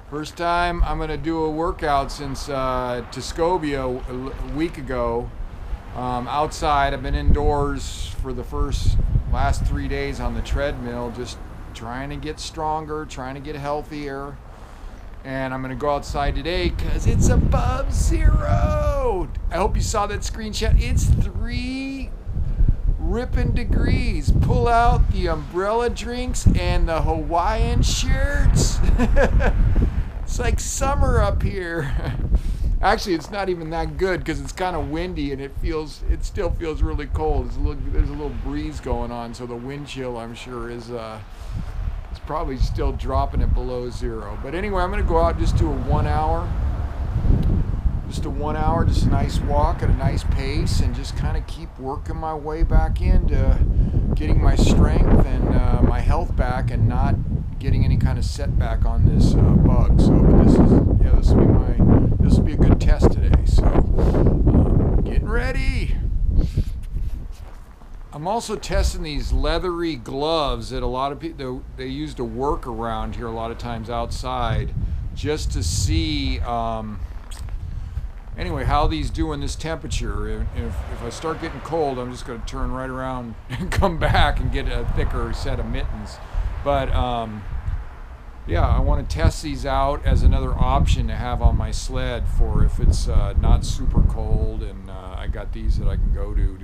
First time I'm gonna do a workout since Tuscobia a week ago. Outside, I've been indoors for the last 3 days on the treadmill, just trying to get stronger, trying to get healthier. And I'm gonna go outside today because it's above zero. I hope you saw that screenshot. It's 3 ripping degrees. Pull out the umbrella drinks and the Hawaiian shirts. It's like summer up here. Actually, it's not even that good because it's kind of windy and it still feels really cold. There's a little breeze going on, so the wind chill, I'm sure, is probably still dropping it below zero. But anyway, I'm gonna go out, just do a 1 hour. Just a 1 hour, just a nice walk at a nice pace, and just kind of keep working my way back into getting my strength and my health back, and not getting any kind of setback on this bug. So, but this will be a good test today. So, getting ready. I'm also testing these leathery gloves that a lot of people they use to work around here a lot of times outside, just to see anyway how these do in this temperature. If I start getting cold, I'm just going to turn right around and come back and get a thicker set of mittens. But yeah, I want to test these out as another option to have on my sled for if it's not super cold, and I got these that I can go to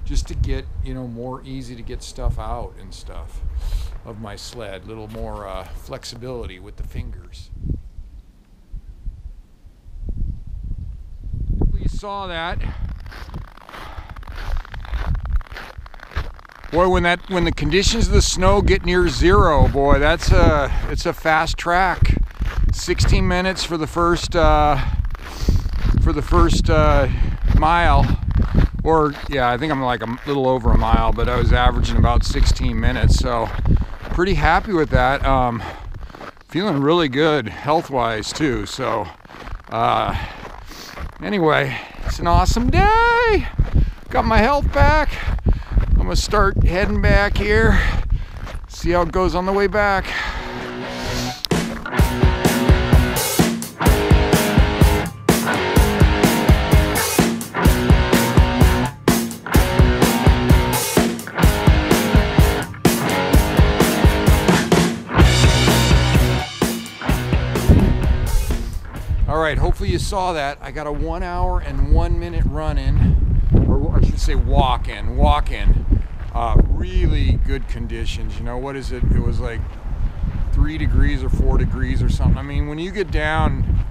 just to get, more easy to get stuff out and stuff of my sled, a little more flexibility with the fingers. You saw that. Boy, when the conditions of the snow get near zero, boy, it's a fast track. 16 minutes for the first mile, or yeah, I think I'm like a little over a mile, but I was averaging about 16 minutes, so pretty happy with that. Feeling really good health-wise too. So anyway, it's an awesome day. Got my health back. I'm gonna start heading back here, see how it goes on the way back. All right, hopefully you saw that. I got a 1 hour and 1 minute run in, or I should say walk in. Really good conditions. What is it? It was like 3 degrees or 4 degrees or something. I mean, when you get down,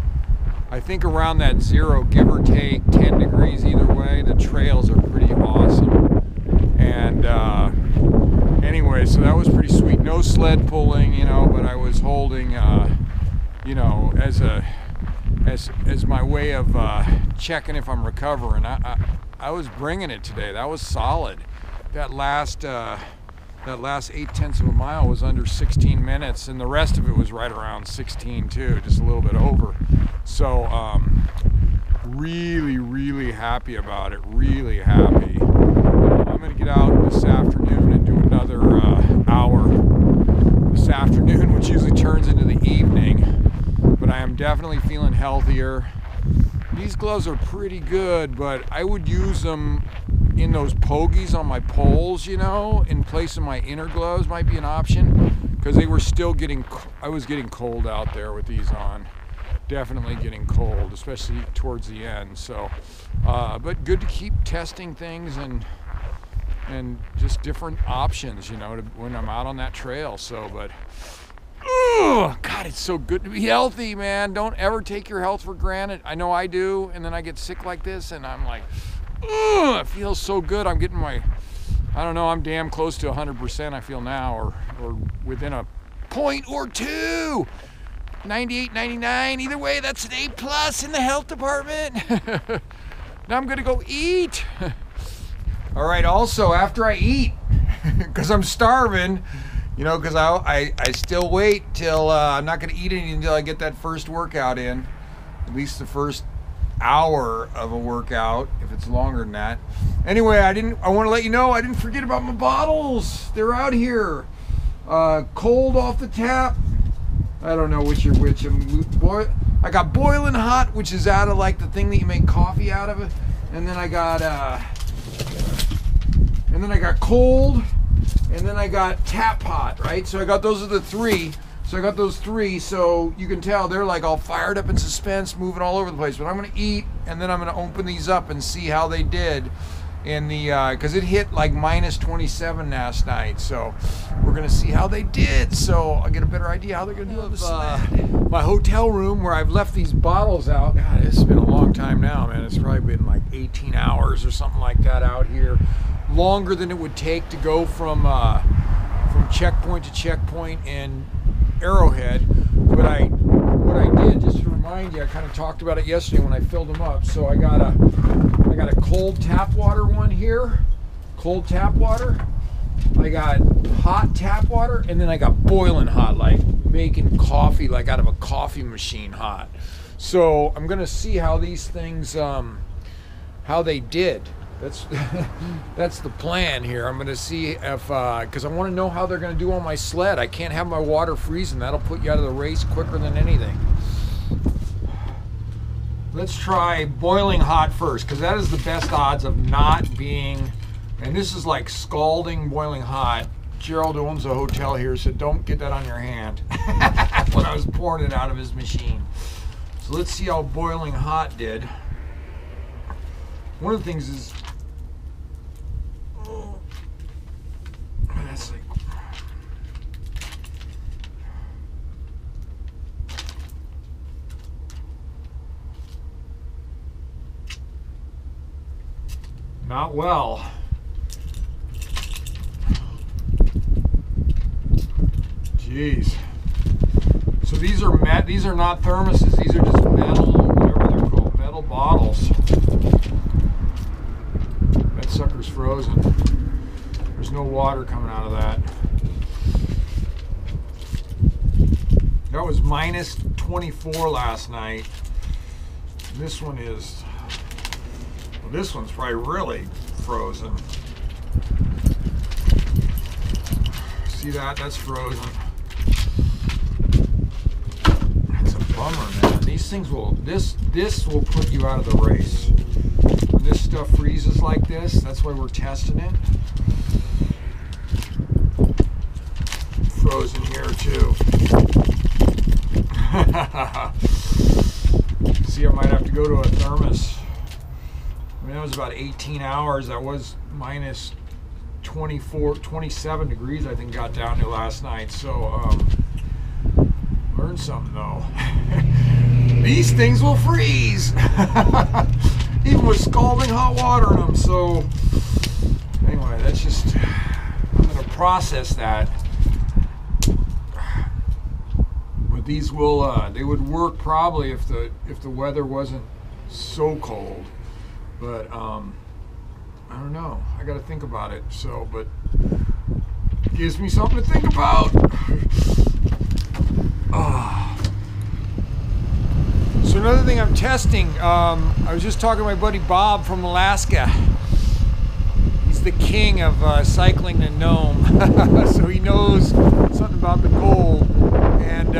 I think around that zero, give or take 10 degrees either way, the trails are pretty awesome. And anyway, so that was pretty sweet. No sled pulling, but I was holding, as my way of checking if I'm recovering. I was bringing it today. That was solid. That last 0.8 of a mile was under 16 minutes, and the rest of it was right around 16 too, just a little bit over. So really happy about it. Really happy. I'm gonna get out this afternoon and do another hour this afternoon, which usually turns into the evening. But I am definitely feeling healthier. These gloves are pretty good, but I would use them in those pogies on my poles, in place of my inner gloves might be an option, because they were still I was getting cold out there with these on. Definitely getting cold, especially towards the end. So, but good to keep testing things and just different options, when I'm out on that trail. So, but oh, God, it's so good to be healthy, man. Don't ever take your health for granted. I know I do, and then I get sick like this, and I'm like, it feels so good. I'm getting I don't know, I'm damn close to 100% I feel now, or within a point or two. 98, 99, either way, that's an A+ in the health department. Now I'm gonna go eat. All right, also, after I eat, because I'm starving, because I still wait till, I'm not gonna eat anything until I get that first workout in, at least the first hour of a workout, if it's longer than that. Anyway, I want to let you know I didn't forget about my bottles. They're out here. cold off the tap. I don't know which are which. I got boiling hot, which is out of like the thing that you make coffee out of it, and then I got cold, and then I got tap hot, right? So I got those are the three. So I got those three, so you can tell they're like all fired up in suspense, moving all over the place. But I'm gonna eat, and then I'm gonna open these up and see how they did in the, because it hit like minus 27 last night. So we're gonna see how they did. So I'll get a better idea how they're gonna do this. My hotel room where I've left these bottles out. God, it's been a long time now, man. It's probably been like 18 hours or something like that out here. Longer than it would take to go from checkpoint to checkpoint in Arrowhead. But what I did, just to remind you, I kind of talked about it yesterday when I filled them up. So I got a cold tap water one here, cold tap water. I got hot tap water, and then I got boiling hot, like making coffee, like out of a coffee machine hot. So I'm gonna see how these things, how they did. That's the plan here. I'm gonna see if, because I want to know how they're gonna do on my sled. I can't have my water freezing. That'll put you out of the race quicker than anything. Let's try boiling hot first, because that is the best odds of not being, and this is like scalding boiling hot. Gerald owns a hotel here, so don't get that on your hand. When I was pouring it out of his machine. So let's see how boiling hot did. One of the things is, that's like, not well. Jeez. So these are not thermoses. These are just metal, whatever they're called, metal bottles. That sucker's frozen. There's no water coming out of that. That was minus 24 last night. This one is, well, this one's probably really frozen. See that? That's frozen. That's a bummer, man. These things will, this will put you out of the race. When this stuff freezes like this, that's why we're testing it. Frozen here too. See, I might have to go to a thermos. I mean, that was about 18 hours. That was minus 24, 27 degrees, I think, got down to last night. So, learned something though. These things will freeze. Even with scalding hot water in them. So, anyway, that's just, I'm going to process that. But these will, they would work probably if the weather wasn't so cold. But, I don't know. I got to think about it. So, but it gives me something to think about. So another thing I'm testing, I was just talking to my buddy Bob from Alaska. He's the king of cycling the Nome. So he knows something about the cold. And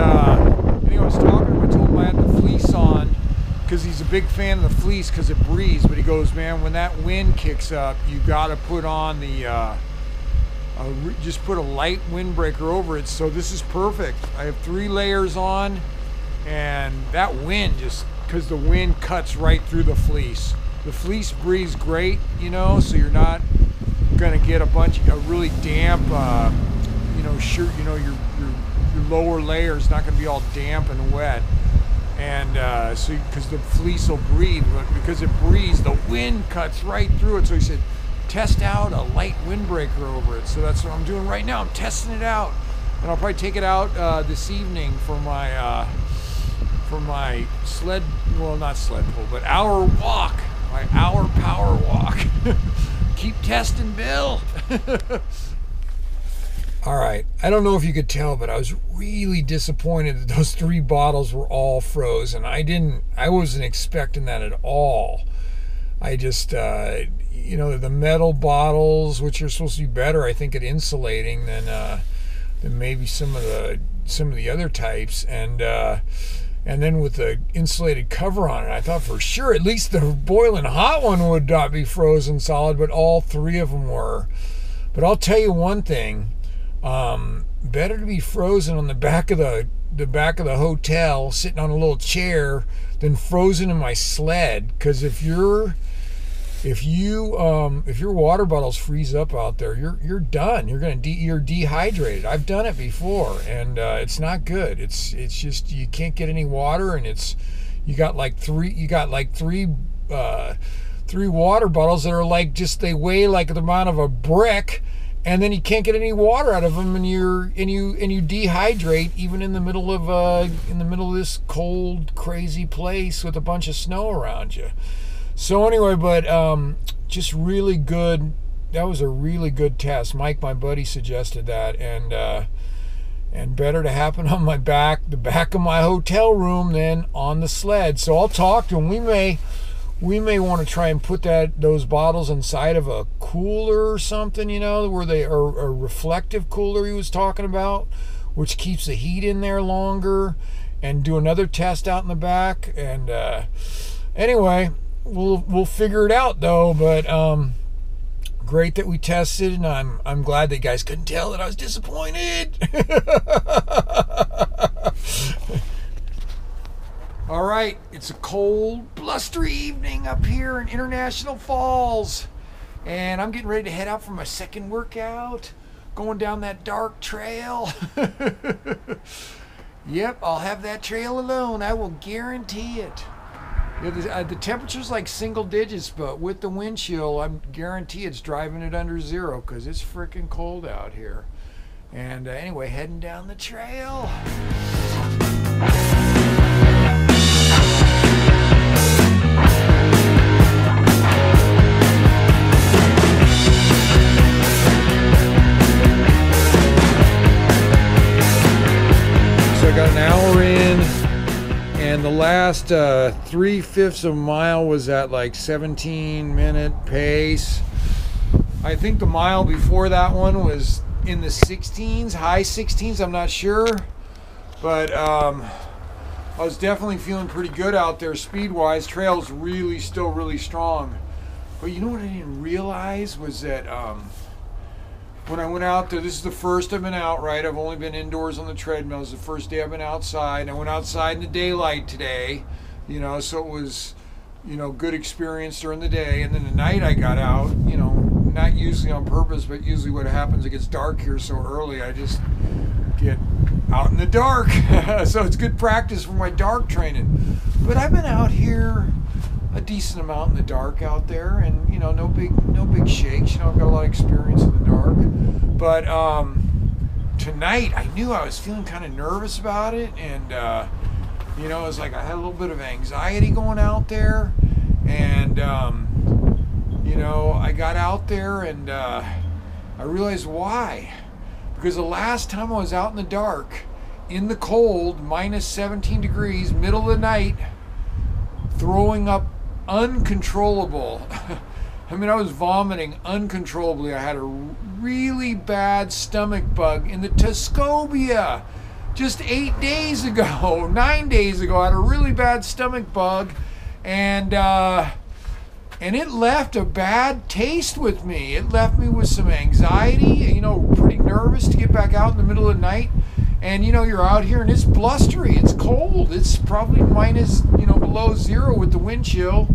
anyway, I was talking to him, I told him I had the fleece on, because he's a big fan of the fleece because it breathes. But he goes, man, when that wind kicks up, you got to put on the, just put a light windbreaker over it. So this is perfect. I have 3 layers on, and that wind just, because the wind cuts right through the fleece. The fleece breathes great, you know, so you're not going to get a bunch of really damp, you know, your lower layer is not going to be all damp and wet. And so, because the fleece will breathe, but because it breathes, the wind cuts right through it. So he said, test out a light windbreaker over it. So that's what I'm doing right now. I'm testing it out, and I'll probably take it out this evening for my sled, well, not sled pull, but hour walk, my hour power walk. Keep testing, Bill. All right, I don't know if you could tell, but I was really disappointed that those 3 bottles were all frozen. I wasn't expecting that at all. I just, you know, the metal bottles, which are supposed to be better, I think, at insulating than than maybe some of the other types. And then with the insulated cover on it, I thought for sure at least the boiling hot one would not be frozen solid, but all three of them were. But I'll tell you one thing, better to be frozen on the back of the hotel sitting on a little chair than frozen in my sled, because if your water bottles freeze up out there, you're done. You're dehydrated. I've done it before, and it's not good. It's just you can't get any water, and you got like three water bottles that are like they weigh like the amount of a brick, and then you can't get any water out of them, and you dehydrate even in the middle of this cold, crazy place with a bunch of snow around you. So anyway, but just really good. That was a really good test. Mike, my buddy, suggested that, and better to happen on the back of my hotel room than on the sled. So I'll talk to him. We may want to try and put those bottles inside of a cooler or something, where they are a reflective cooler he was talking about, which keeps the heat in there longer, and do another test out in the back. And anyway, we'll figure it out though. But great that we tested, and I'm glad that you guys couldn't tell that I was disappointed. All right, it's a cold, blustery evening up here in International Falls, and I'm getting ready to head out for my second workout, going down that dark trail. Yep, I'll have that trail alone, I will guarantee it. The temperature's like single digits, but with the wind chill, I guarantee it's driving it under zero, because it's freaking cold out here. And anyway, heading down the trail. So I got an hour in, and the last 3/5 of a mile was at like 17-minute pace. I think the mile before that one was in the 16s, high 16s, I'm not sure. But I was definitely feeling pretty good out there speed-wise. Trail's still really strong. But you know what I didn't realize was that when I went out there, this is the first I've been out, right? I've only been indoors on the treadmill. It's the first day I've been outside. I went outside in the daylight today, so it was, good experience during the day. And then the night I got out, not usually on purpose, but usually what happens, it gets dark here so early, I just get out in the dark. So it's good practice for my dark training. But I've been out here a decent amount in the dark out there, and no big shakes. I've got a lot of experience in the dark. But tonight I knew I was feeling kind of nervous about it, and it was like I had a little bit of anxiety going out there, and I got out there, and I realized why. Because the last time I was out in the dark, in the cold, minus 17 degrees, middle of the night, throwing up uncontrollable. I was vomiting uncontrollably. I had a really bad stomach bug in the Tuscobia just 8 days ago, 9 days ago. I had a really bad stomach bug, and it left a bad taste with me. It left me with some anxiety, pretty nervous to get back out in the middle of the night. And you're out here and it's blustery, it's cold, it's probably minus, below zero with the wind chill.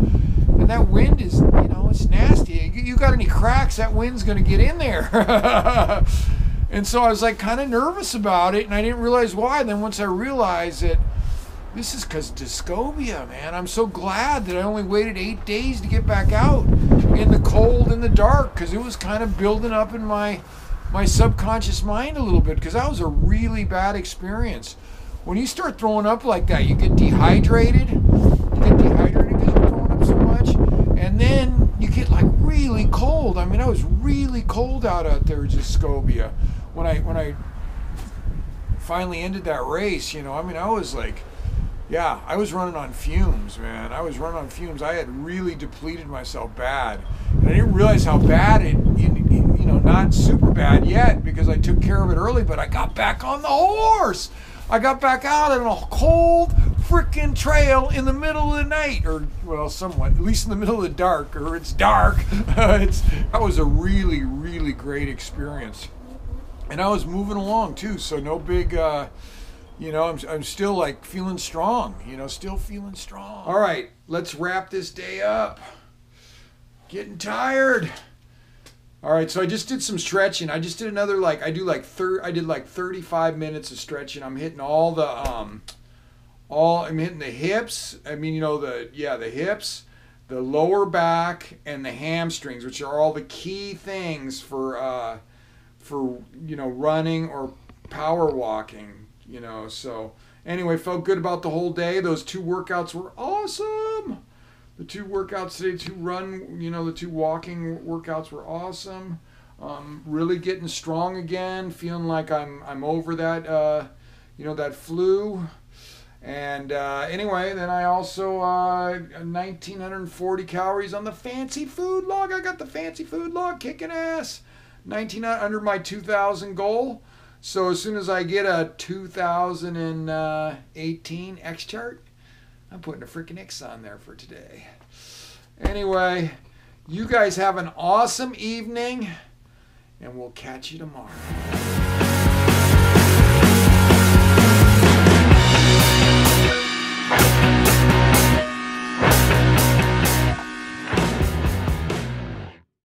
And that wind is, it's nasty. You got any cracks, that wind's gonna get in there. And so I was like kind of nervous about it, and I didn't realize why. And then once I realized that this is because of Tuscobia, man. I'm so glad that I only waited 8 days to get back out in the cold and the dark, because it was kind of building up in my subconscious mind a little bit, because that was a really bad experience. When you start throwing up like that, you get dehydrated. Because you're throwing up so much, and then you get like really cold. I was really cold out there at Tuscobia when I finally ended that race. I was like, yeah, I was running on fumes, man. I was running on fumes. I had really depleted myself bad, and I didn't realize how bad it not super bad yet because I took care of it early, but I got back on the horse. I got back out on a cold freaking trail in the middle of the night, or well, somewhat, at least in the middle of the dark, or it's dark. That was a really, really great experience. And I was moving along too, so no big, you know, I'm still like feeling strong, you know, still feeling strong. All right, let's wrap this day up. Getting tired. All right, so I just did some stretching. I just did another I did like 35 minutes of stretching. I'm hitting all the I'm hitting the hips. I mean, you know, the hips, the lower back, and the hamstrings, which are all the key things for you know, running or power walking, you know. So anyway, felt good about the whole day. Those 2 workouts were awesome. The 2 workouts today, 2 run, you know, the 2 walking workouts were awesome. Really getting strong again, feeling like I'm over that, you know, that flu. And anyway, then I also 1,940 calories on the fancy food log. I got the fancy food log kicking ass. 19 under my 2,000 goal. So as soon as I get a 2018 X chart, I'm putting a freaking X on there for today. Anyway, you guys have an awesome evening, and we'll catch you tomorrow.